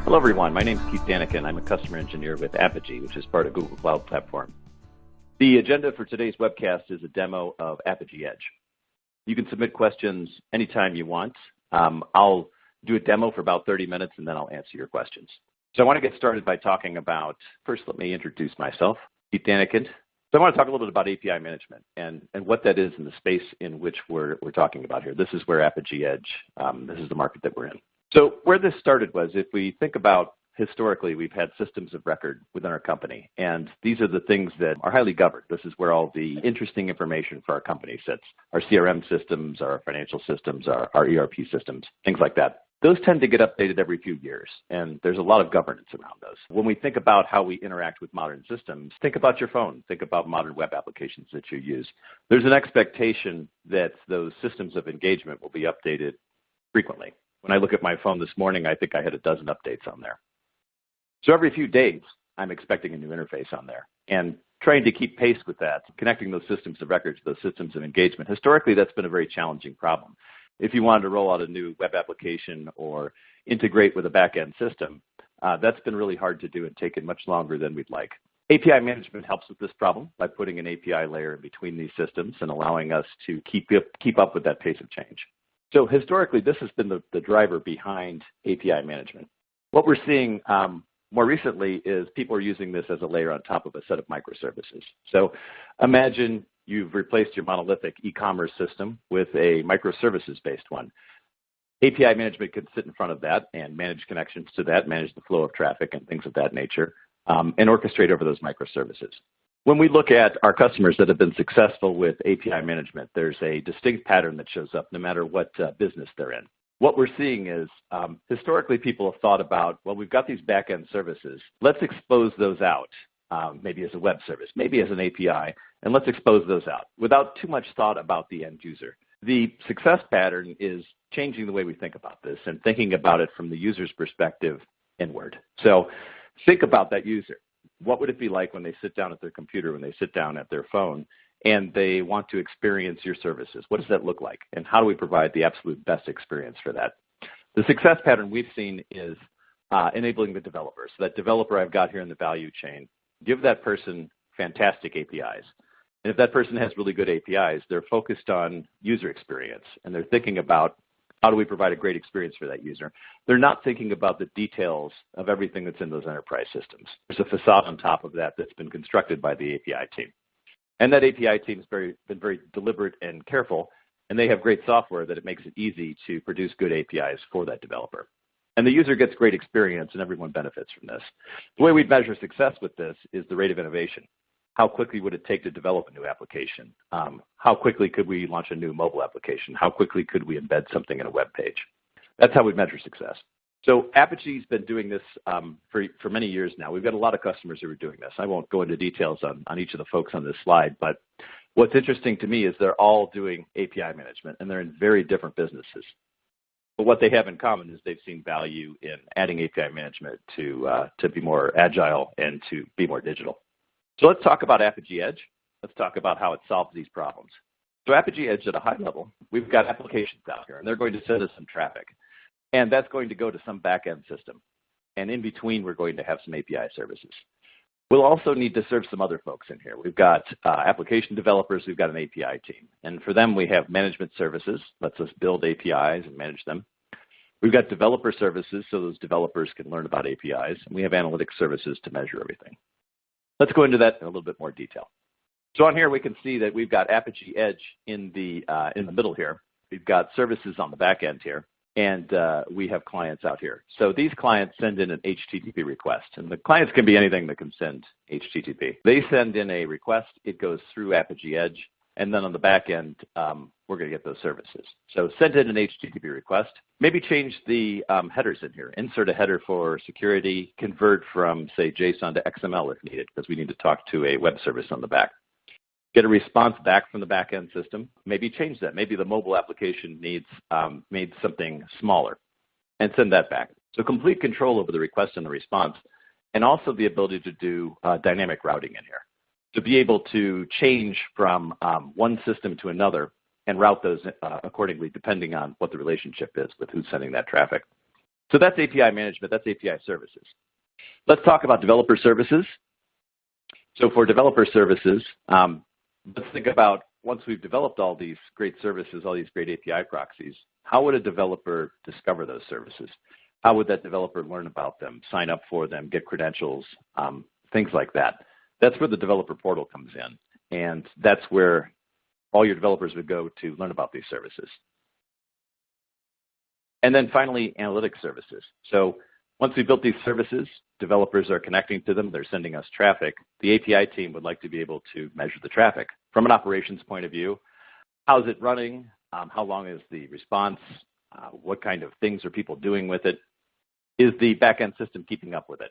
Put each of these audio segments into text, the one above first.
Hello, everyone. My name is Keith Daniken. I'm a customer engineer with Apigee, which is part of Google Cloud Platform. The agenda for today's webcast is a demo of Apigee Edge. You can submit questions anytime you want. I'll do a demo for about 30 minutes, and then I'll answer your questions. So I want to get started by talking about, first let me introduce myself, Keith Daniken. So I want to talk a little bit about API management and what that is in the space in which we're talking about here. This is where Apigee Edge, this is the market that we're in. So where this started was, if we think about historically, we've had systems of record within our company, and these are the things that are highly governed. This is where all the interesting information for our company sits. Our CRM systems, our financial systems, our ERP systems, things like that. Those tend to get updated every few years, and there's a lot of governance around those. When we think about how we interact with modern systems, think about your phone, think about modern web applications that you use. There's an expectation that those systems of engagement will be updated frequently. When I look at my phone this morning, I think I had a dozen updates on there. So every few days, I'm expecting a new interface on there. And trying to keep pace with that, connecting those systems of record to those systems of engagement, historically, that's been a very challenging problem. If you wanted to roll out a new web application or integrate with a back-end system, that's been really hard to do and taken much longer than we'd like. API management helps with this problem by putting an API layer in between these systems and allowing us to keep up with that pace of change. So historically, this has been the driver behind API management. What we're seeing more recently is people are using this as a layer on top of a set of microservices. So imagine you've replaced your monolithic e-commerce system with a microservices-based one. API management can sit in front of that and manage connections to that, manage the flow of traffic and things of that nature, and orchestrate over those microservices. When we look at our customers that have been successful with API management, there's a distinct pattern that shows up no matter what business they're in. What we're seeing is historically people have thought about, well, we've got these back-end services. Let's expose those out, maybe as a web service, maybe as an API, and let's expose those out without too much thought about the end user. The success pattern is changing the way we think about this and thinking about it from the user's perspective inward. So think about that user. What would it be like when they sit down at their computer, when they sit down at their phone, and they want to experience your services? What does that look like? And how do we provide the absolute best experience for that? The success pattern we've seen is enabling the developer. So that developer I've got here in the value chain, give that person fantastic APIs. And if that person has really good APIs, they're focused on user experience, and they're thinking about how do we provide a great experience for that user. They're not thinking about the details of everything that's in those enterprise systems. There's a facade on top of that that's been constructed by the API team. And that API team has been very deliberate and careful, and they have great software that it makes it easy to produce good APIs for that developer. And the user gets great experience, and everyone benefits from this. The way we'd measure success with this is the rate of innovation. How quickly would it take to develop a new application? How quickly could we launch a new mobile application? How quickly could we embed something in a web page? That's how we measure success. So Apigee's been doing this for many years now. We've got a lot of customers who are doing this. I won't go into details on each of the folks on this slide, but what's interesting to me is they're all doing API management, and they're in very different businesses. But what they have in common is they've seen value in adding API management to be more agile and to be more digital. So let's talk about Apigee Edge. Let's talk about how it solves these problems. So Apigee Edge at a high level, we've got applications out here, and they're going to send us some traffic. And that's going to go to some back-end system. And in between, we're going to have some API services. We'll also need to serve some other folks in here. We've got application developers. We've got an API team. And for them, we have management services. Lets us build APIs and manage them. We've got developer services, so those developers can learn about APIs. And we have analytics services to measure everything. Let's go into that in a little bit more detail. So on here, we can see that we've got Apigee Edge in the middle here. We've got services on the back end here, and we have clients out here. So these clients send in an HTTP request, and the clients can be anything that can send HTTP. They send in a request. It goes through Apigee Edge, and then on the back end, we're going to get those services. So send in an HTTP request. Maybe change the headers in here. Insert a header for security. Convert from, say, JSON to XML if needed, because we need to talk to a web service on the back. Get a response back from the back-end system. Maybe change that. Maybe the mobile application needs something smaller, and send that back. So complete control over the request and the response, and also the ability to do dynamic routing in here. To be able to change from one system to another and route those accordingly depending on what the relationship is with who's sending that traffic. So that's API management, that's API services. Let's talk about developer services. So for developer services, let's think about once we've developed all these great services, all these great API proxies, how would a developer discover those services? How would that developer learn about them, sign up for them, get credentials, things like that? That's where the developer portal comes in. And that's where all your developers would go to learn about these services. And then finally, analytics services. So once we built these services, developers are connecting to them, they're sending us traffic. The API team would like to be able to measure the traffic. From an operations point of view, how's it running? How long is the response? What kind of things are people doing with it? Is the backend system keeping up with it?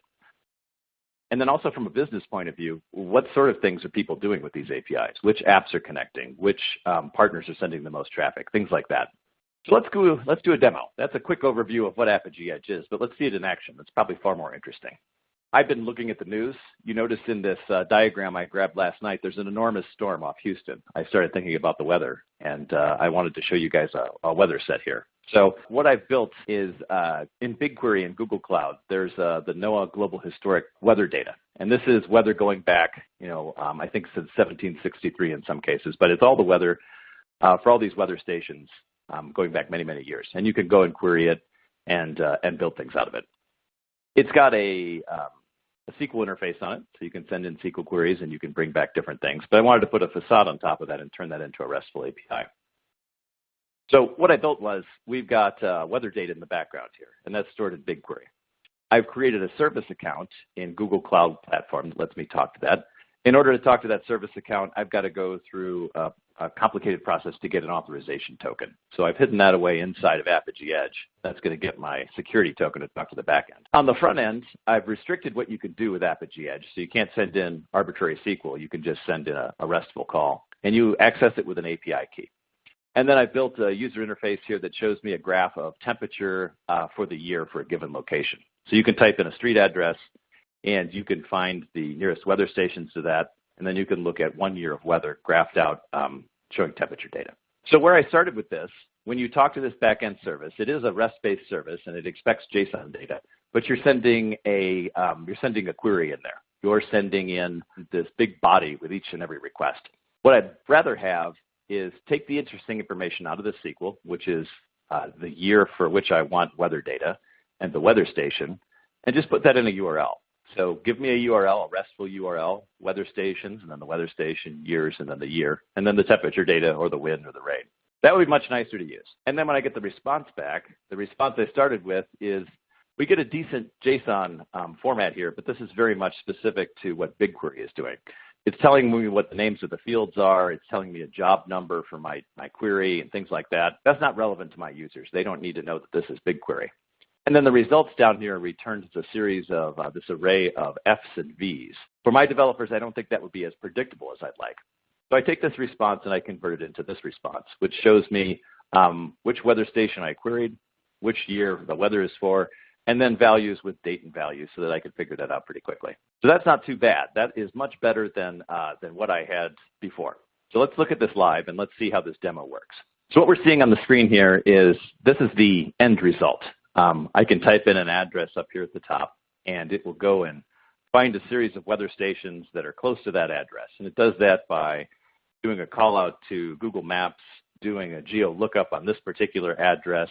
And then also from a business point of view, what sort of things are people doing with these APIs? Which apps are connecting? Which partners are sending the most traffic? Things like that. So let's do a demo. That's a quick overview of what Apigee Edge is, but let's see it in action. That's probably far more interesting. I've been looking at the news. You notice in this diagram I grabbed last night, there's an enormous storm off Houston. I started thinking about the weather, and I wanted to show you guys a weather set here. So what I've built is in BigQuery and Google Cloud, there's the NOAA Global Historic Weather Data. And this is weather going back, I think since 1763 in some cases, but it's all the weather for all these weather stations going back many, many years. And you can go and query it and build things out of it. It's got a SQL interface on it, so you can send in SQL queries and you can bring back different things. But I wanted to put a facade on top of that and turn that into a RESTful API. So what I built was we've got weather data in the background here, and that's stored in BigQuery. I've created a service account in Google Cloud Platform that lets me talk to that. In order to talk to that service account, I've got to go through a complicated process to get an authorization token. So I've hidden that away inside of Apigee Edge. That's going to get my security token to talk to the backend. On the front end, I've restricted what you can do with Apigee Edge. So you can't send in arbitrary SQL. You can just send in a RESTful call, and you access it with an API key. And then I built a user interface here that shows me a graph of temperature for the year for a given location. So you can type in a street address, and you can find the nearest weather stations to that, and then you can look at 1 year of weather graphed out showing temperature data. So where I started with this, when you talk to this backend service, it is a REST-based service, and it expects JSON data, but you're sending a query in there. You're sending in this big body with each and every request. What I'd rather have is take the interesting information out of the SQL, which is the year for which I want weather data and the weather station, and just put that in a URL. So give me a URL, a RESTful URL, weather stations, and then the weather station, years, and then the year, and then the temperature data or the wind or the rain. That would be much nicer to use. And then when I get the response back, the response I started with is we get a decent JSON format here, but this is very much specific to what BigQuery is doing. It's telling me what the names of the fields are. It's telling me a job number for my query and things like that. That's not relevant to my users. They don't need to know that this is BigQuery. And then the results down here returns a series of this array of Fs and Vs. For my developers, I don't think that would be as predictable as I'd like. So I take this response and I convert it into this response, which shows me which weather station I queried, which year the weather is for, and then values with date and value so that I can figure that out pretty quickly. So that's not too bad. That is much better than what I had before. So let's look at this live and let's see how this demo works. So what we're seeing on the screen here is this is the end result. I can type in an address up here at the top, and it will go and find a series of weather stations that are close to that address. And it does that by doing a call out to Google Maps, doing a geo lookup on this particular address,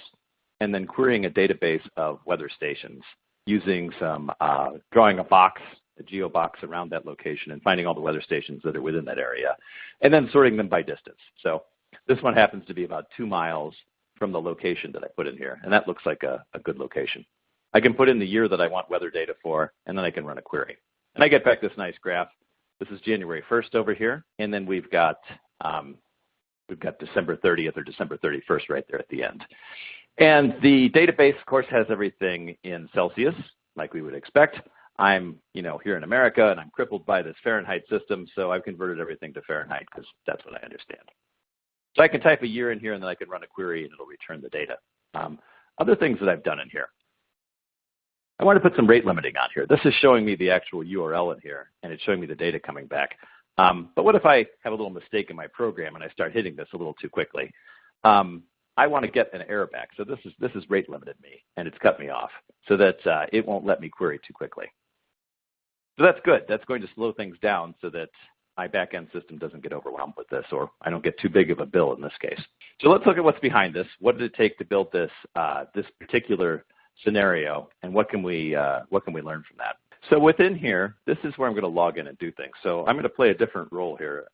and then querying a database of weather stations using some, drawing a box, a geo box around that location and finding all the weather stations that are within that area, and then sorting them by distance. So this one happens to be about 2 miles from the location that I put in here, and that looks like a good location. I can put in the year that I want weather data for, and then I can run a query. And I get back this nice graph. This is January 1st over here, and then we've got December 30th or December 31st right there at the end. And the database, of course, has everything in Celsius, like we would expect. I'm, here in America, and I'm crippled by this Fahrenheit system, so I've converted everything to Fahrenheit because that's what I understand. So I can type a year in here, and then I can run a query, and it'll return the data. Other things that I've done in here. I want to put some rate limiting on here. This is showing me the actual URL in here, and it's showing me the data coming back. But what if I have a little mistake in my program, and I start hitting this a little too quickly? I want to get an error back. So this is rate limited me, and it's cut me off so that it won't let me query too quickly. So that's good. That's going to slow things down so that my back-end system doesn't get overwhelmed with this, or I don't get too big of a bill in this case. So let's look at what's behind this. What did it take to build this this particular scenario, and what can we learn from that? So within here, this is where I'm going to log in and do things. So I'm going to play a different role here.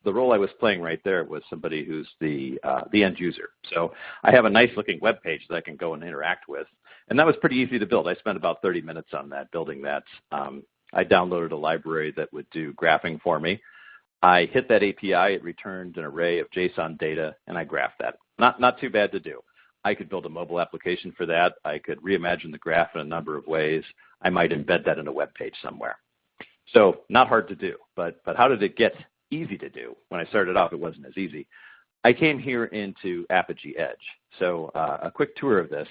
The role I was playing right there was somebody who's the end user. So I have a nice looking web page that I can go and interact with, and that was pretty easy to build. I spent about 30 minutes on that, building that. I downloaded a library that would do graphing for me. I hit that API, it returned an array of JSON data, and I graphed that. Not too bad to do. I could build a mobile application for that. I could reimagine the graph in a number of ways. I might embed that in a web page somewhere. So not hard to do, but how did it get easy to do? When I started off, it wasn't as easy. I came here into Apigee Edge. So a quick tour of this.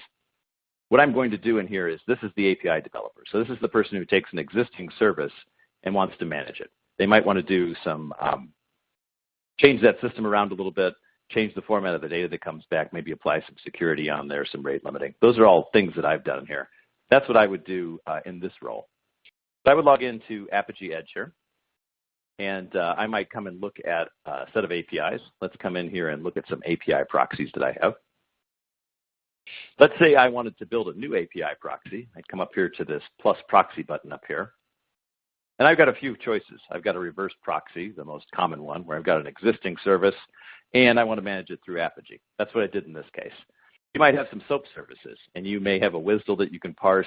What I'm going to do in here is this is the API developer. So this is the person who takes an existing service and wants to manage it. They might want to do some, change that system around a little bit, change the format of the data that comes back, maybe apply some security on there, some rate limiting. Those are all things that I've done here. That's what I would do in this role. So I would log into Apigee Edge here, and I might come and look at a set of APIs. Let's come in here and look at some API proxies that I have. Let's say I wanted to build a new API proxy. I'd come up here to this plus proxy button up here. And I've got a few choices. I've got a reverse proxy, the most common one, where I've got an existing service, and I want to manage it through Apigee. That's what I did in this case. You might have some SOAP services, and you may have a WSDL that you can parse.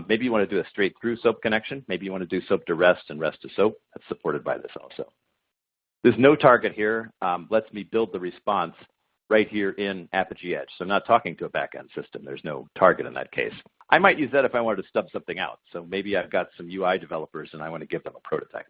Maybe you want to do a straight-through SOAP connection. Maybe you want to do SOAP to REST and REST to SOAP. That's supported by this also. There's no target here. Lets me build the response right here in Apigee Edge. So I'm not talking to a backend system. There's no target in that case. I might use that if I wanted to stub something out. So maybe I've got some UI developers and I want to give them a prototype.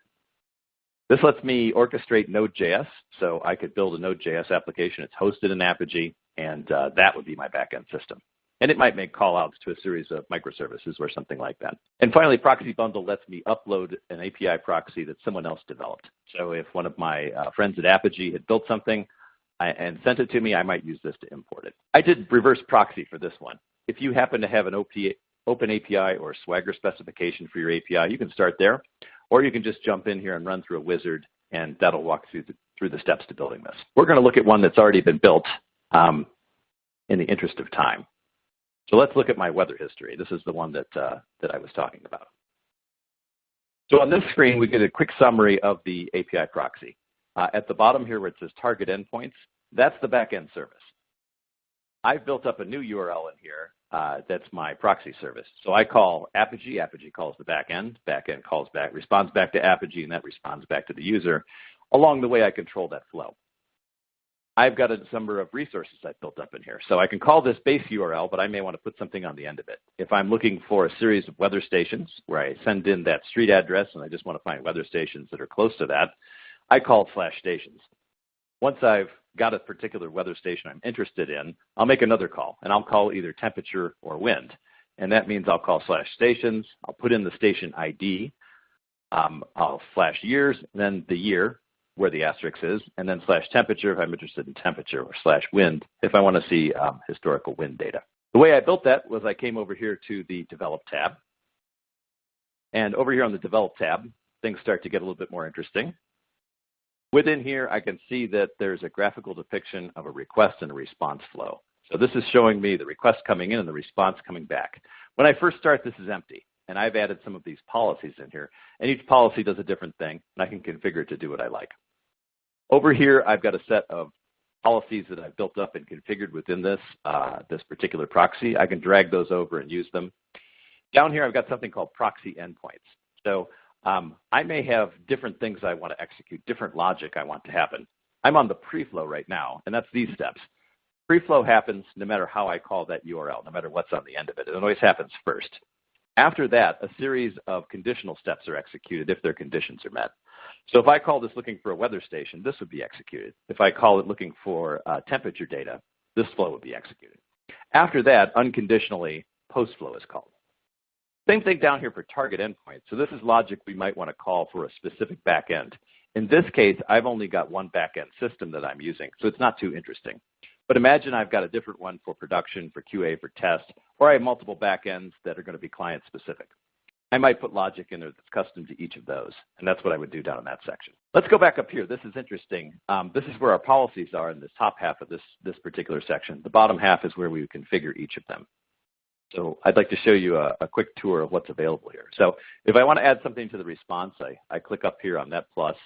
This lets me orchestrate Node.js. So I could build a Node.js application. It's hosted in Apigee, and that would be my backend system. And it might make callouts to a series of microservices or something like that. And finally, Proxy Bundle lets me upload an API proxy that someone else developed. So if one of my friends at Apigee had built something, and sent it to me, I might use this to import it. I did reverse proxy for this one. If you happen to have an open API or Swagger specification for your API, you can start there, or you can just jump in here and run through a wizard, and that'll walk through the steps to building this. We're going to look at one that's already been built in the interest of time. So let's look at my weather history. This is the one that I was talking about. So on this screen, we get a quick summary of the API proxy. At the bottom here where it says target endpoints, that's the backend service. I've built up a new URL in here that's my proxy service. So I call Apigee, Apigee calls the backend calls back, responds back to Apigee, and that responds back to the user. Along the way, I control that flow. I've got a number of resources I've built up in here. So I can call this base URL, but I may want to put something on the end of it. If I'm looking for a series of weather stations where I send in that street address and I just want to find weather stations that are close to that, I call /stations. Once I've got a particular weather station I'm interested in, I'll make another call, and I'll call either temperature or wind. And that means I'll call /stations, I'll put in the station ID, I'll /years, then the year where the asterisk is, and then /temperature if I'm interested in temperature, or /wind if I want to see historical wind data. The way I built that was I came over here to the Develop tab. And over here on the Develop tab, things start to get a little bit more interesting. Within here, I can see that there's a graphical depiction of a request and a response flow. So this is showing me the request coming in and the response coming back. When I first start, this is empty, and I've added some of these policies in here. And each policy does a different thing, and I can configure it to do what I like. Over here, I've got a set of policies that I've built up and configured within this, this particular proxy. I can drag those over and use them. Down here, I've got something called Proxy Endpoints. So I may have different things I want to execute, different logic I want to happen. I'm on the preflow right now, and that's these steps. Preflow happens no matter how I call that URL, no matter what's on the end of it. It always happens first. After that, a series of conditional steps are executed if their conditions are met. So if I call this looking for a weather station, this would be executed. If I call it looking for temperature data, this flow would be executed. After that, unconditionally, postflow is called. Same thing down here for target endpoints. So this is logic we might want to call for a specific backend. In this case, I've only got one backend system that I'm using, so it's not too interesting. But imagine I've got a different one for production, for QA, for test, or I have multiple backends that are going to be client specific. I might put logic in there that's custom to each of those, and that's what I would do down in that section. Let's go back up here. This is interesting. This is where our policies are in this top half of this particular section. The bottom half is where we would configure each of them. So I'd like to show you a quick tour of what's available here. So if I want to add something to the response, I click up here on that plus.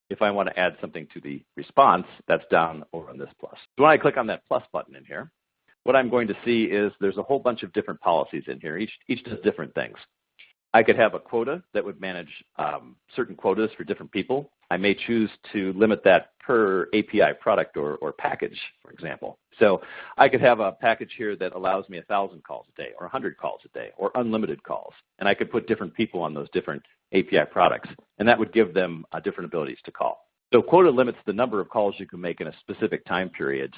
If I want to add something to the response, that's down over on this plus. So when I click on that plus button in here, what I'm going to see is there's a whole bunch of different policies in here. Each does different things. I could have a quota that would manage certain quotas for different people. I may choose to limit that per API product or package, for example. So I could have a package here that allows me 1,000 calls a day or 100 calls a day or unlimited calls. And I could put different people on those different API products. And that would give them different abilities to call. So quota limits the number of calls you can make in a specific time period,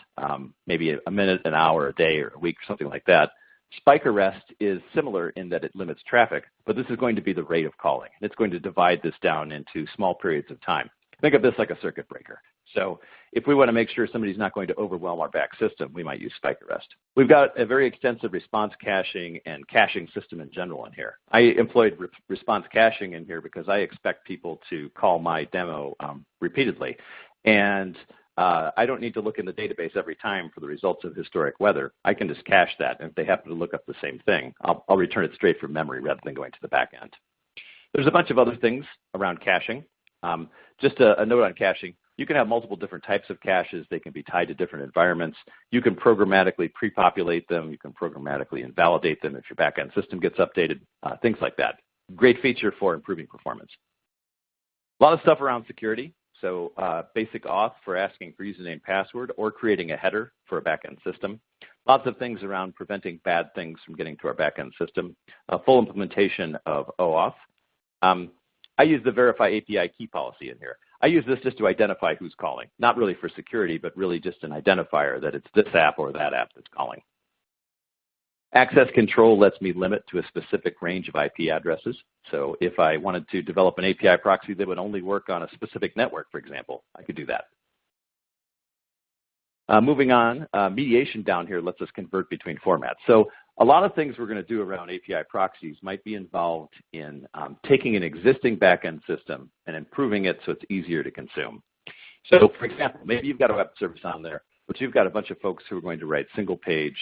maybe a minute, an hour, a day, or a week, or something like that. Spike arrest is similar in that it limits traffic, but this is going to be the rate of calling. It's going to divide this down into small periods of time. Think of this like a circuit breaker. So if we want to make sure somebody's not going to overwhelm our back system, we might use spike arrest. We've got a very extensive response caching and caching system in general in here. I employed response caching in here because I expect people to call my demo repeatedly. And I don't need to look in the database every time for the results of historic weather. I can just cache that, and if they happen to look up the same thing, I'll return it straight from memory rather than going to the back end. There's a bunch of other things around caching. Just a note on caching. You can have multiple different types of caches. They can be tied to different environments. You can programmatically pre-populate them. You can programmatically invalidate them if your back-end system gets updated, things like that. Great feature for improving performance. A lot of stuff around security. So basic auth for asking for username, password, or creating a header for a back-end system. Lots of things around preventing bad things from getting to our back-end system. A full implementation of OAuth. I use the verify API key policy in here. I use this just to identify who's calling, not really for security, but really just an identifier that it's this app or that app that's calling. Access control lets me limit to a specific range of IP addresses. So if I wanted to develop an API proxy that would only work on a specific network, for example, I could do that. Moving on, mediation down here lets us convert between formats. So a lot of things we're going to do around API proxies might be involved in taking an existing backend system and improving it so it's easier to consume. So for example, maybe you've got a web service on there, but you've got a bunch of folks who are going to write single-page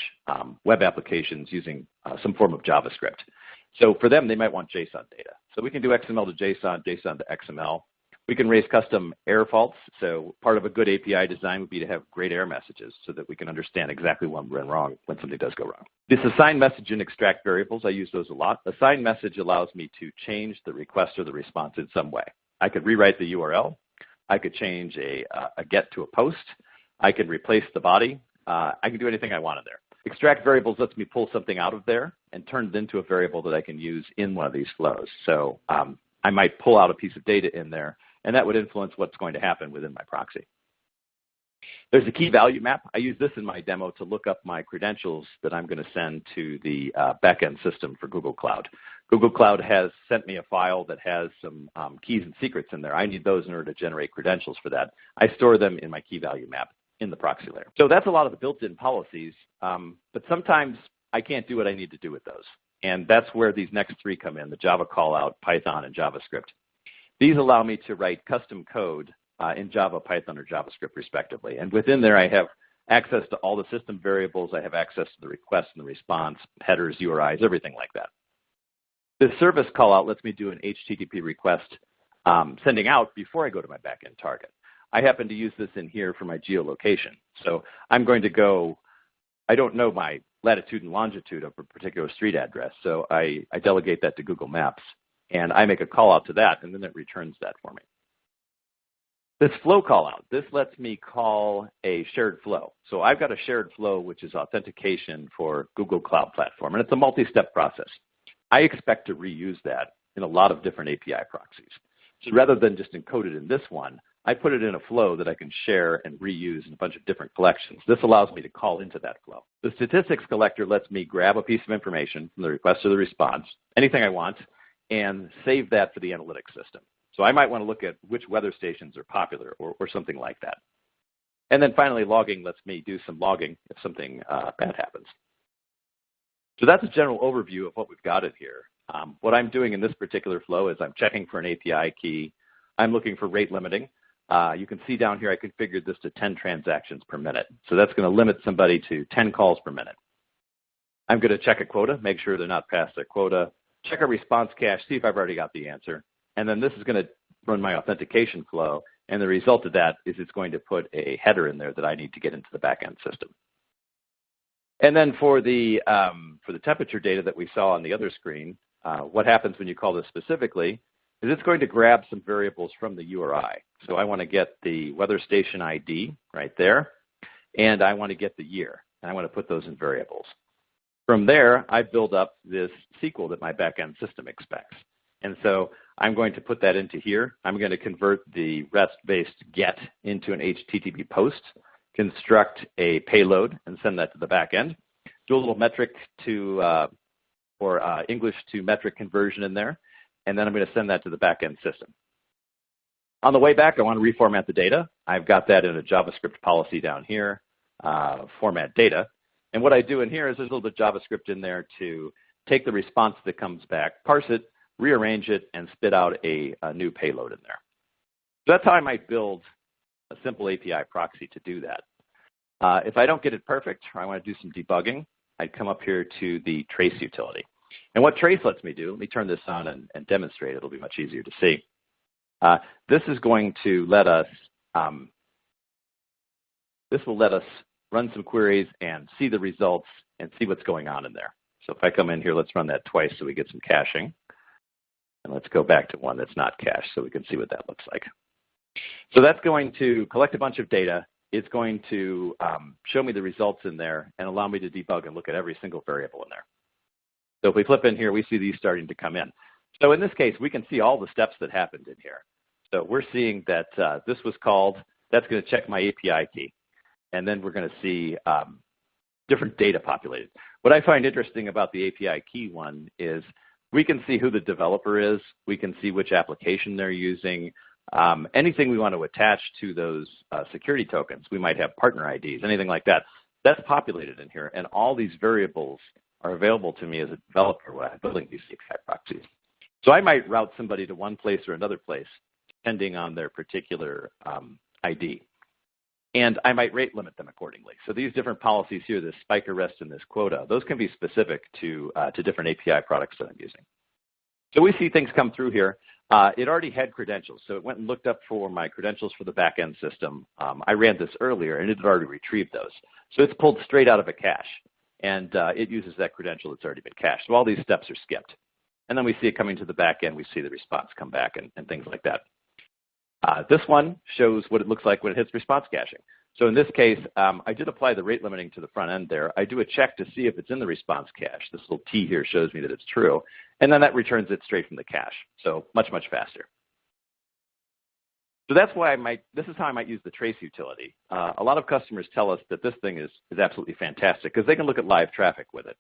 web applications using some form of JavaScript. So for them, they might want JSON data. So we can do XML to JSON, JSON to XML. We can raise custom error faults. So part of a good API design would be to have great error messages so that we can understand exactly what went wrong when something does go wrong. This assign message and extract variables, I use those a lot. Assign message allows me to change the request or the response in some way. I could rewrite the URL. I could change a get to a post. I can replace the body. I can do anything I want in there. Extract variables lets me pull something out of there and turn it into a variable that I can use in one of these flows. So I might pull out a piece of data in there, and that would influence what's going to happen within my proxy. There's a key value map. I use this in my demo to look up my credentials that I'm going to send to the backend system for Google Cloud. Google Cloud has sent me a file that has some keys and secrets in there. I need those in order to generate credentials for that. I store them in my key value map in the proxy layer. So that's a lot of the built-in policies, but sometimes I can't do what I need to do with those. And that's where these next three come in, the Java callout, Python, and JavaScript. These allow me to write custom code in Java, Python, or JavaScript, respectively. And within there, I have access to all the system variables. I have access to the request and the response, headers, URIs, everything like that. The service callout lets me do an HTTP request sending out before I go to my backend target. I happen to use this in here for my geolocation. So I'm going to go, I don't know my latitude and longitude of a particular street address, so I delegate that to Google Maps. And I make a call out to that, and then it returns that for me. This flow callout, this lets me call a shared flow. So I've got a shared flow, which is authentication for Google Cloud Platform, and it's a multi-step process. I expect to reuse that in a lot of different API proxies. So rather than just encode it in this one, I put it in a flow that I can share and reuse in a bunch of different collections. This allows me to call into that flow. The statistics collector lets me grab a piece of information from the request or the response, anything I want, and save that for the analytics system. So I might want to look at which weather stations are popular or something like that. And then finally, logging lets me do some logging if something bad happens. So that's a general overview of what we've got in here. What I'm doing in this particular flow is I'm checking for an API key. I'm looking for rate limiting. You can see down here I configured this to 10 transactions per minute. So that's going to limit somebody to 10 calls per minute. I'm going to check a quota, make sure they're not past their quota, check a response cache, see if I've already got the answer. And then this is going to run my authentication flow. And the result of that is it's going to put a header in there that I need to get into the backend system. And then for the temperature data that we saw on the other screen, what happens when you call this specifically is it's going to grab some variables from the URI. So I want to get the weather station ID right there, and I want to get the year, and I want to put those in variables. From there, I build up this SQL that my backend system expects. And so I'm going to put that into here. I'm going to convert the REST-based GET into an HTTP post, construct a payload, and send that to the backend. Do a little metric to, English to metric conversion in there, and then I'm going to send that to the backend system. On the way back, I want to reformat the data. I've got that in a JavaScript policy down here, format data. And what I do in here is there's a little bit of JavaScript in there to take the response that comes back, parse it, rearrange it, and spit out a new payload in there. So that's how I might build a simple API proxy to do that. If I don't get it perfect, or I want to do some debugging, I'd come up here to the trace utility. And what trace lets me do, let me turn this on and demonstrate. It'll be much easier to see. This is going to let us, this will let us run some queries and see the results and see what's going on in there. So if I come in here, let's run that twice so we get some caching. And let's go back to one that's not cached so we can see what that looks like. So that's going to collect a bunch of data. It's going to show me the results in there and allow me to debug and look at every single variable in there. So if we flip in here, we see these starting to come in. So in this case, we can see all the steps that happened in here. So we're seeing that this was called, that's going to check my API key. And then we're going to see different data populated. What I find interesting about the API key one is we can see who the developer is. We can see which application they're using. Anything we want to attach to those security tokens. We might have partner IDs, anything like that. That's populated in here. And all these variables are available to me as a developer when I'm building these API proxies. So I might route somebody to one place or another place, depending on their particular ID. And I might rate limit them accordingly. So these different policies here, this spike arrest and this quota, those can be specific to different API products that I'm using. So we see things come through here. It already had credentials. So it went and looked up for my credentials for the backend system. I ran this earlier, and it had already retrieved those. So it's pulled straight out of a cache. And it uses that credential that's already been cached. So all these steps are skipped. And then we see it coming to the back end. We see the response come back and things like that. This one shows what it looks like when it hits response caching. So in this case, I did apply the rate limiting to the front end there. I do a check to see if it's in the response cache. This little T here shows me that it's true. And then that returns it straight from the cache. So much, much faster. So that's why this is how I might use the trace utility. A lot of customers tell us that this thing is absolutely fantastic because they can look at live traffic with it.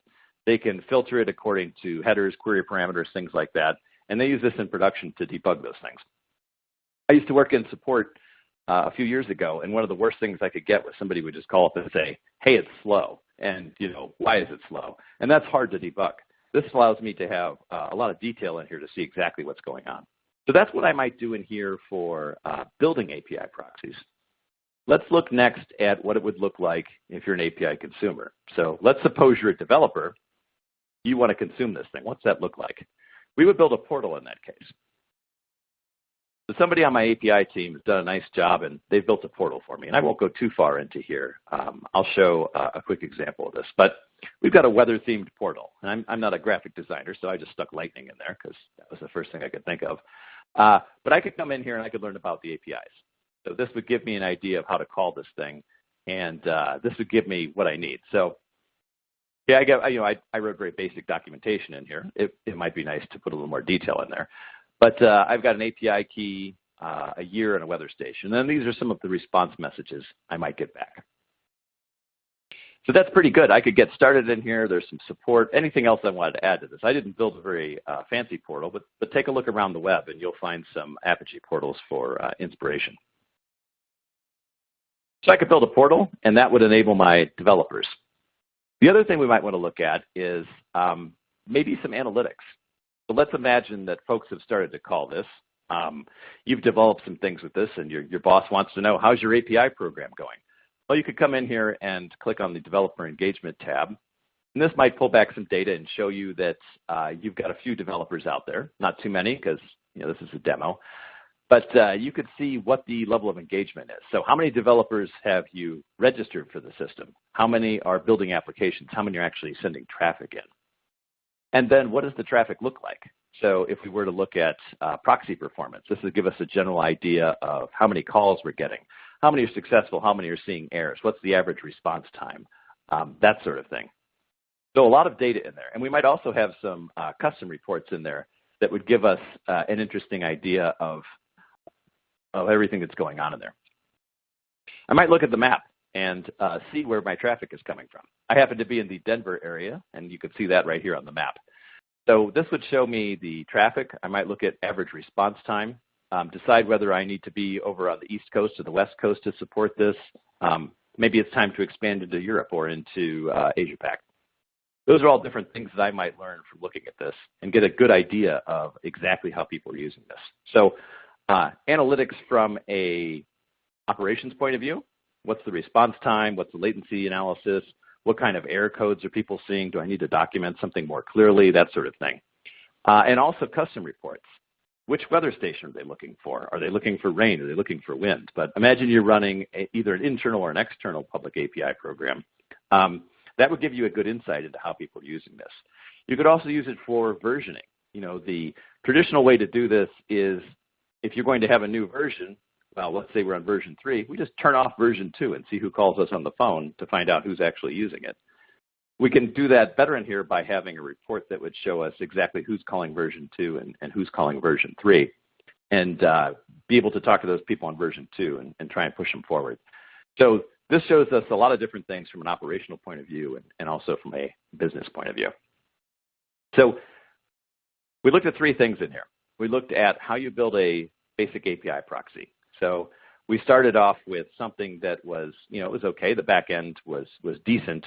They can filter it according to headers, query parameters, things like that. And they use this in production to debug those things. I used to work in support a few years ago, and one of the worst things I could get was somebody would just call up and say, hey, it's slow. And, why is it slow? And that's hard to debug. This allows me to have a lot of detail in here to see exactly what's going on. So that's what I might do in here for building API proxies. Let's look next at what it would look like if you're an API consumer. So let's suppose you're a developer. You want to consume this thing. What's that look like? We would build a portal in that case. So somebody on my API team has done a nice job, and they've built a portal for me. And I won't go too far into here. I'll show a quick example of this. But we've got a weather-themed portal. And I'm not a graphic designer, so I just stuck lightning in there because that was the first thing I could think of. But I could come in here and I could learn about the APIs. So this would give me an idea of how to call this thing, and this would give me what I need. So yeah, I wrote very basic documentation in here. It might be nice to put a little more detail in there. But I've got an API key, a year, and a weather station. And then these are some of the response messages I might get back. So that's pretty good. I could get started in here. There's some support. Anything else I wanted to add to this? I didn't build a very fancy portal, but take a look around the web, and you'll find some Apigee portals for inspiration. So I could build a portal, and that would enable my developers. The other thing we might want to look at is maybe some analytics. So let's imagine that folks have started to call this. You've developed some things with this, and your boss wants to know, how's your API program going? Well, you could come in here and click on the Developer Engagement tab. And this might pull back some data and show you that you've got a few developers out there, not too many because this is a demo. But you could see what the level of engagement is. So how many developers have you registered for the system? How many are building applications? How many are actually sending traffic in? And then what does the traffic look like? So if we were to look at proxy performance, this would give us a general idea of how many calls we're getting, how many are successful, how many are seeing errors, what's the average response time, that sort of thing. So a lot of data in there. And we might also have some custom reports in there that would give us an interesting idea of everything that's going on in there. I might look at the map and see where my traffic is coming from. I happen to be in the Denver area, and you can see that right here on the map. So this would show me the traffic. I might look at average response time, decide whether I need to be over on the East Coast or the West Coast to support this. Maybe it's time to expand into Europe or into Asia-Pac. Those are all different things that I might learn from looking at this and get a good idea of exactly how people are using this. So analytics from a operations point of view, what's the response time, what's the latency analysis, what kind of error codes are people seeing, do I need to document something more clearly, that sort of thing. And also custom reports. Which weather station are they looking for? Are they looking for rain? Are they looking for wind? But imagine you're running either an internal or an external public API program. That would give you a good insight into how people are using this. You could also use it for versioning. The traditional way to do this is if you're going to have a new version, well, let's say we're on version 3, we just turn off version 2 and see who calls us on the phone to find out who's actually using it. We can do that better in here by having a report that would show us exactly who's calling version 2 and who's calling version 3, and be able to talk to those people on version 2 and try and push them forward. So this shows us a lot of different things from an operational point of view and also from a business point of view. So we looked at 3 things in here. We looked at how you build a basic API proxy. So we started off with something that was, it was okay. The back end was decent,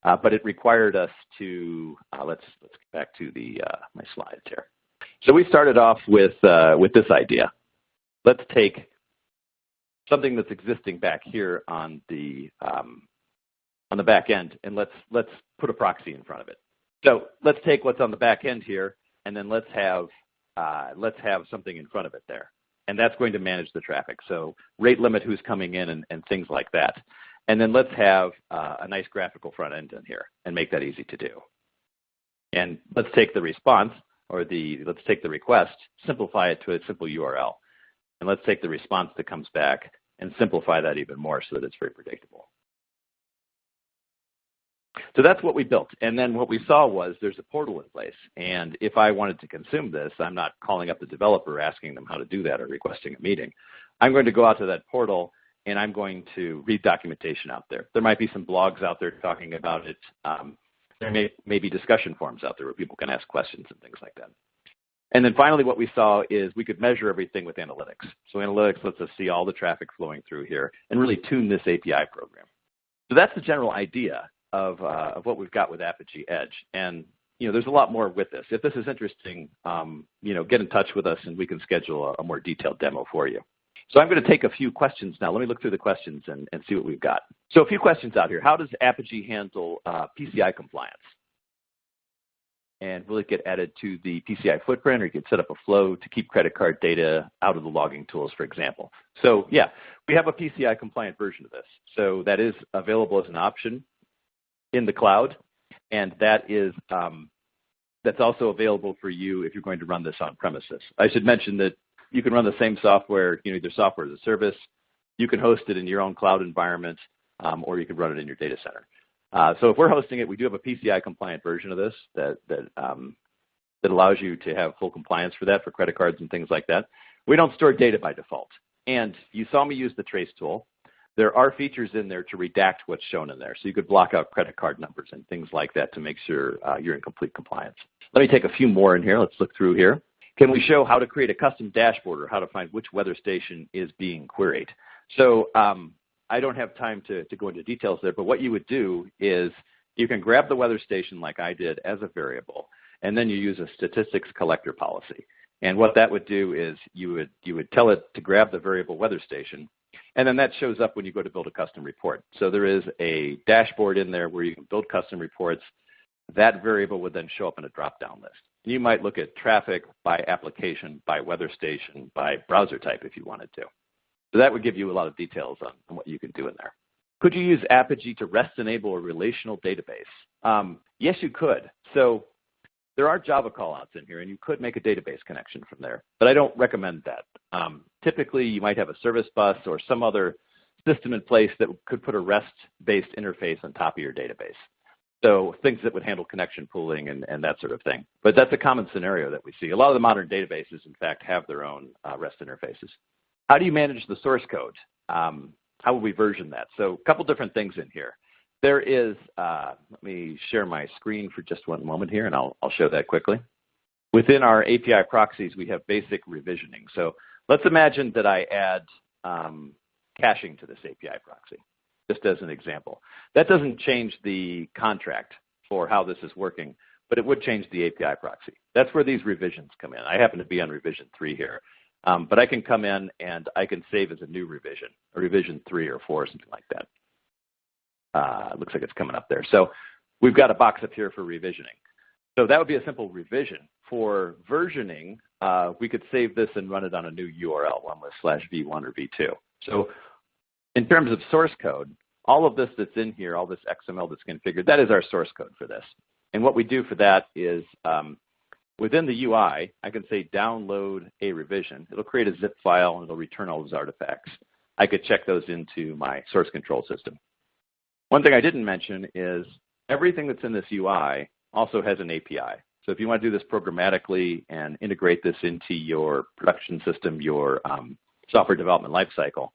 but it required us to, let's get back to my slides here. So we started off with this idea. Let's take something that's existing back here on the back end, and let's put a proxy in front of it. So let's take what's on the back end here, and then let's have something in front of it there. And that's going to manage the traffic. So rate limit who's coming in and things like that. And then let's have a nice graphical front end in here and make that easy to do. And let's take the response, or let's take the request, simplify it to a simple URL. And let's take the response that comes back and simplify that even more so that it's very predictable. So that's what we built. And then what we saw was there's a portal in place. And if I wanted to consume this, I'm not calling up the developer asking them how to do that or requesting a meeting. I'm going to go out to that portal and I'm going to read documentation out there. There might be some blogs out there talking about it. There may be discussion forums out there where people can ask questions and things like that. And then finally what we saw is we could measure everything with analytics. So analytics lets us see all the traffic flowing through here and really tune this API program. So that's the general idea of what we've got with Apigee Edge. And there's a lot more with this. If this is interesting, get in touch with us and we can schedule a more detailed demo for you. So I'm going to take a few questions now. Let me look through the questions and see what we've got. So a few questions out here. How does Apigee handle PCI compliance? And will it get added to the PCI footprint, or you can set up a flow to keep credit card data out of the logging tools, for example? So yeah, we have a PCI compliant version of this. So that is available as an option in the cloud, and that's also available for you if you're going to run this on premises. I should mention that you can run the same software, either software as a service, you can host it in your own cloud environment, or you can run it in your data center. So if we're hosting it, we do have a PCI compliant version of this that allows you to have full compliance for that, for credit cards and things like that. We don't store data by default. And you saw me use the trace tool. There are features in there to redact what's shown in there. So you could block out credit card numbers and things like that to make sure you're in complete compliance. Let me take a few more in here. Let's look through here. Can we show how to create a custom dashboard or how to find which weather station is being queried? So I don't have time to go into details there, but what you would do is you can grab the weather station like I did as a variable, and then you use a statistics collector policy. And what that would do is you would tell it to grab the variable weather station, and then that shows up when you go to build a custom report. So there is a dashboard in there where you can build custom reports. That variable would then show up in a drop-down list. You might look at traffic by application, by weather station, by browser type if you wanted to. So that would give you a lot of details on what you can do in there. Could you use Apigee to REST enable a relational database? Yes, you could. So there are Java callouts in here, and you could make a database connection from there, but I don't recommend that. Typically, you might have a service bus or some other system in place that could put a REST-based interface on top of your database. So things that would handle connection pooling and that sort of thing. But that's a common scenario that we see. A lot of the modern databases, in fact, have their own REST interfaces. How do you manage the source code? How will we version that? So a couple different things in here. There is, let me share my screen for just one moment here, and I'll show that quickly. Within our API proxies, we have basic revisioning. So let's imagine that I add caching to this API proxy, just as an example. That doesn't change the contract for how this is working, but it would change the API proxy. That's where these revisions come in. I happen to be on revision 3 here. But I can come in and I can save as a new revision, a revision 3 or 4, something like that. Looks like it's coming up there. So we've got a box up here for revisioning. So that would be a simple revision. For versioning, we could save this and run it on a new URL, one with /v1 or v2. So in terms of source code, all of this that's in here, all this XML that's configured, that is our source code for this. And what we do for that is within the UI, I can say download a revision. It'll create a zip file and it'll return all those artifacts. I could check those into my source control system. One thing I didn't mention is everything that's in this UI also has an API. So if you want to do this programmatically and integrate this into your production system, your software development lifecycle,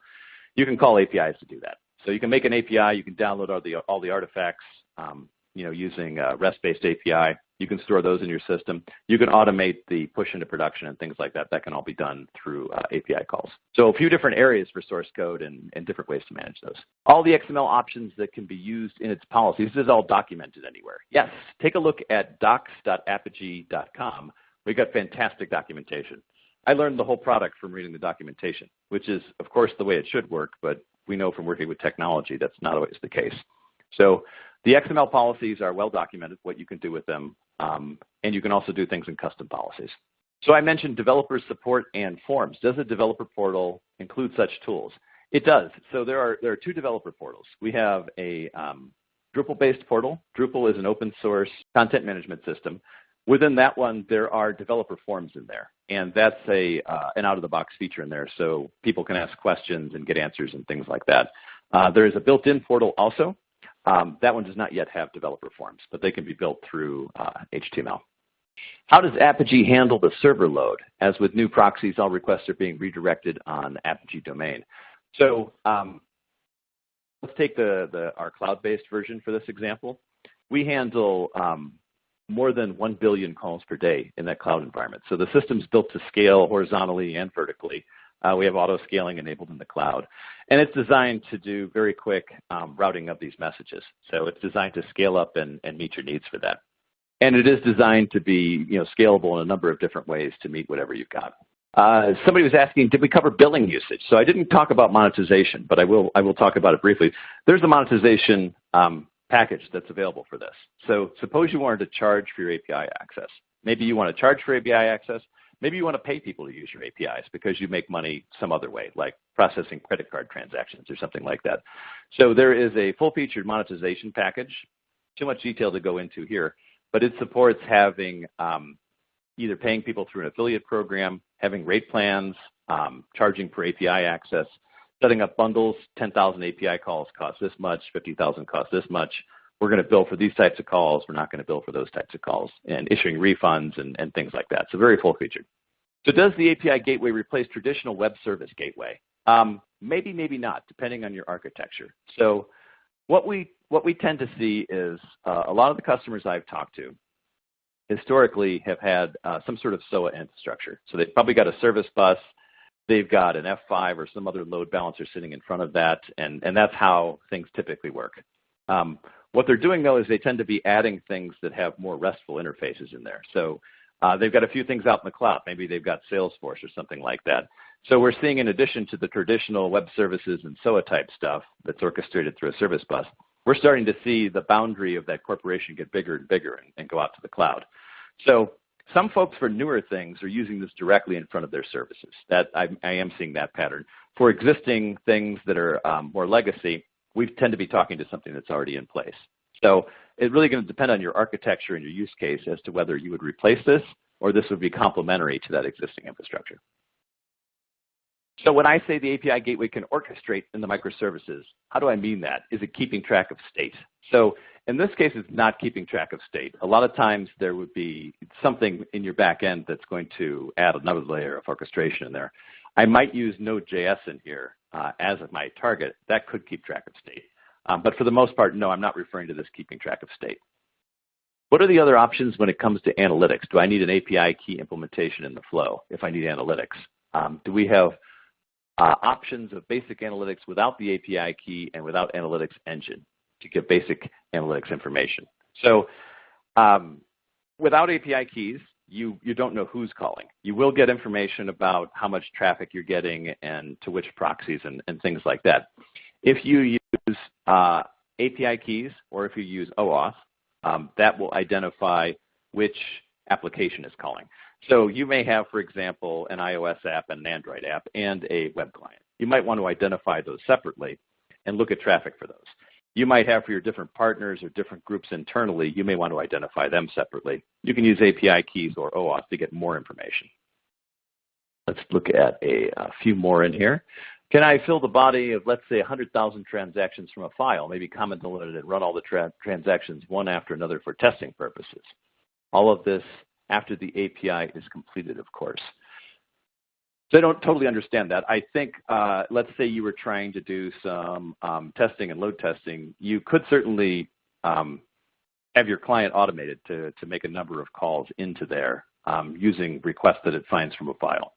you can call APIs to do that. So you can make an API, you can download all the artifacts using a REST-based API. You can store those in your system. You can automate the push into production and things like that. That can all be done through API calls. So a few different areas for source code and different ways to manage those. All the XML options that can be used in its policies, this is all documented anywhere. Yes, take a look at docs.apigee.com. We've got fantastic documentation. I learned the whole product from reading the documentation, which is, of course, the way it should work, but we know from working with technology that's not always the case. So the XML policies are well documented, what you can do with them, and you can also do things in custom policies. So I mentioned developer support and forms. Does a developer portal include such tools? It does. So there are 2 developer portals. We have a Drupal-based portal. Drupal is an open source content management system. Within that one, there are developer forms in there, and that's an out-of-the-box feature in there, so people can ask questions and get answers and things like that. There is a built-in portal also. That one does not yet have developer forms, but they can be built through HTML. How does Apigee handle the server load? As with new proxies, all requests are being redirected on Apigee domain. So let's take our cloud-based version for this example. We handle more than 1 billion calls per day in that cloud environment. So the system's built to scale horizontally and vertically. We have auto scaling enabled in the cloud. And it's designed to do very quick routing of these messages. So it's designed to scale up and meet your needs for that. And it is designed to be scalable in a number of different ways to meet whatever you've got. Somebody was asking, did we cover billing usage? So I didn't talk about monetization, but I will talk about it briefly. There's a monetization package that's available for this. So suppose you wanted to charge for your API access. Maybe you want to charge for API access. Maybe you want to pay people to use your APIs because you make money some other way, like processing credit card transactions or something like that. So there is a full-featured monetization package. Too much detail to go into here, but it supports having either paying people through an affiliate program, having rate plans, charging per API access, setting up bundles. 10,000 API calls cost this much, 50,000 cost this much. We're going to bill for these types of calls. We're not going to bill for those types of calls, and issuing refunds and things like that. So very full-featured. So does the API gateway replace traditional web service gateway? Maybe, maybe not, depending on your architecture. So what we tend to see is a lot of the customers I've talked to historically have had some sort of SOA infrastructure. So they've probably got a service bus. they've got an F5 or some other load balancer sitting in front of that, and that's how things typically work. What they're doing, though, is they tend to be adding things that have more RESTful interfaces in there. So they've got a few things out in the cloud. Maybe they've got Salesforce or something like that. So we're seeing, in addition to the traditional web services and SOA type stuff that's orchestrated through a service bus, we're starting to see the boundary of that corporation get bigger and bigger and go out to the cloud. So some folks for newer things are using this directly in front of their services. That I am seeing that pattern. For existing things that are more legacy, we tend to be talking to something that's already in place. So it's really going to depend on your architecture and your use case as to whether you would replace this or this would be complementary to that existing infrastructure. So when I say the API gateway can orchestrate in the microservices, how do I mean that? Is it keeping track of state? So in this case, it's not keeping track of state. A lot of times there would be something in your back end that's going to add another layer of orchestration in there. I might use Node.js in here as my target. That could keep track of state. But for the most part, no, I'm not referring to this keeping track of state. What are the other options when it comes to analytics? Do I need an API key implementation in the flow if I need analytics? Do we have options of basic analytics without the API key and without analytics engine to get basic analytics information? So without API keys, you don't know who's calling. You will get information about how much traffic you're getting and to which proxies and things like that. If you use API keys or if you use OAuth, that will identify which application is calling. So you may have, for example, an iOS app and an Android app and a web client. You might want to identify those separately and look at traffic for those. You might have for your different partners or different groups internally, you may want to identify them separately. You can use API keys or OAuth to get more information. Let's look at a few more in here. Can I fill the body of, let's say, 100,000 transactions from a file, maybe comment on it and run all the transactions one after another for testing purposes? All of this after the API is completed, of course. So I don't totally understand that. I think, let's say you were trying to do some testing and load testing. You could certainly have your client automated to make a number of calls into there using requests that it finds from a file.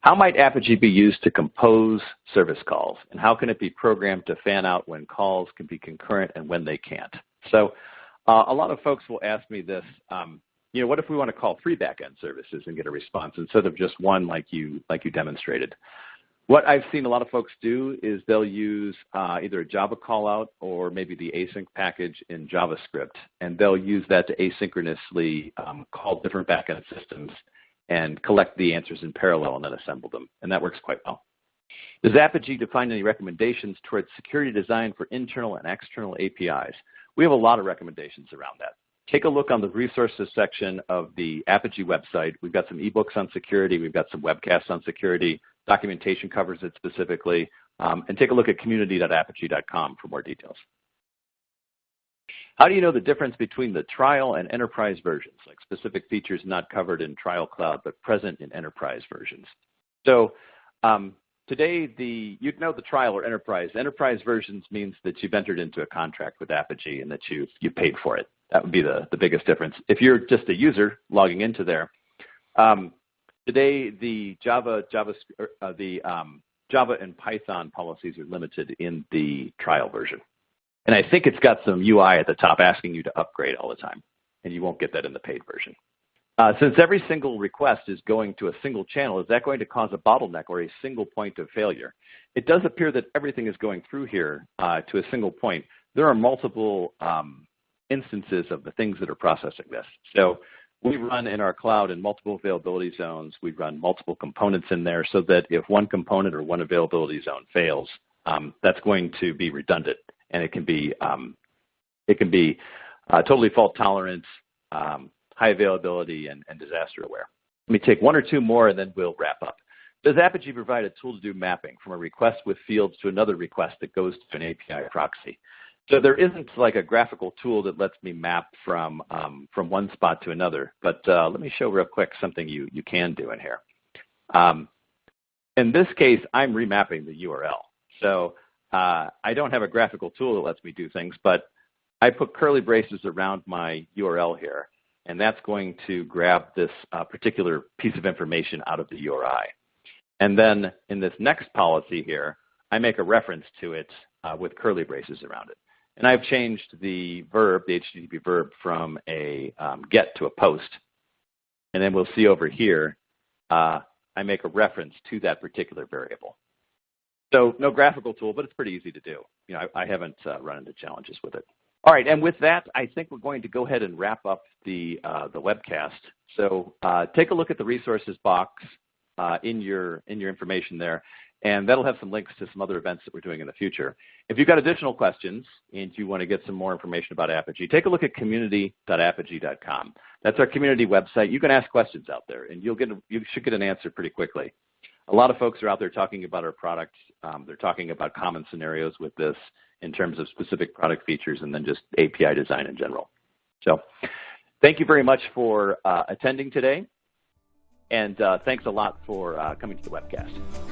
How might Apigee be used to compose service calls? And how can it be programmed to fan out when calls can be concurrent and when they can't? So a lot of folks will ask me this, what if we want to call 3 backend services and get a response instead of just one like you demonstrated? What I've seen a lot of folks do is they'll use either a Java callout or maybe the async package in JavaScript, and they'll use that to asynchronously call different backend systems and collect the answers in parallel and then assemble them, and that works quite well. Does Apigee define any recommendations towards security design for internal and external APIs? We have a lot of recommendations around that. Take a look on the resources section of the Apigee website. We've got some ebooks on security. We've got some webcasts on security. Documentation covers it specifically. And take a look at community.apigee.com for more details. How do you know the difference between the trial and enterprise versions, like specific features not covered in Trial Cloud but present in enterprise versions? So today, you'd know the trial or enterprise. Enterprise versions means that you've entered into a contract with Apigee and that you paid for it. That would be the biggest difference. If you're just a user logging into there, today the Java and Python policies are limited in the trial version. And I think it's got some UI at the top asking you to upgrade all the time, and you won't get that in the paid version. Since every single request is going to a single channel, is that going to cause a bottleneck or a single point of failure? It does appear that everything is going through here to a single point. There are multiple instances of the things that are processing this. So we run in our cloud in multiple availability zones. We run multiple components in there so that if one component or one availability zone fails, that's going to be redundant, and it can be totally fault tolerant, high availability, and disaster aware. Let me take one or two more and then we'll wrap up. Does Apigee provide a tool to do mapping from a request with fields to another request that goes to an API proxy? So there isn't like a graphical tool that lets me map from one spot to another, but let me show real quick something you can do in here. In this case, I'm remapping the URL. So I don't have a graphical tool that lets me do things, but I put curly braces around my URL here, and that's going to grab this particular piece of information out of the URI. And then in this next policy here, I make a reference to it with curly braces around it. And I've changed the verb, the HTTP verb, from a get to a post. And then we'll see over here, I make a reference to that particular variable. So no graphical tool, but it's pretty easy to do. You know, I haven't run into challenges with it. All right, and with that, I think we're going to go ahead and wrap up the webcast. So take a look at the resources box in your information there, and that'll have some links to some other events that we're doing in the future. If you've got additional questions and you want to get some more information about Apigee, take a look at community.apigee.com. That's our community website. You can ask questions out there, and you should get an answer pretty quickly. A lot of folks are out there talking about our products. They're talking about common scenarios with this in terms of specific product features and then just API design in general. So thank you very much for attending today, and thanks a lot for coming to the webcast.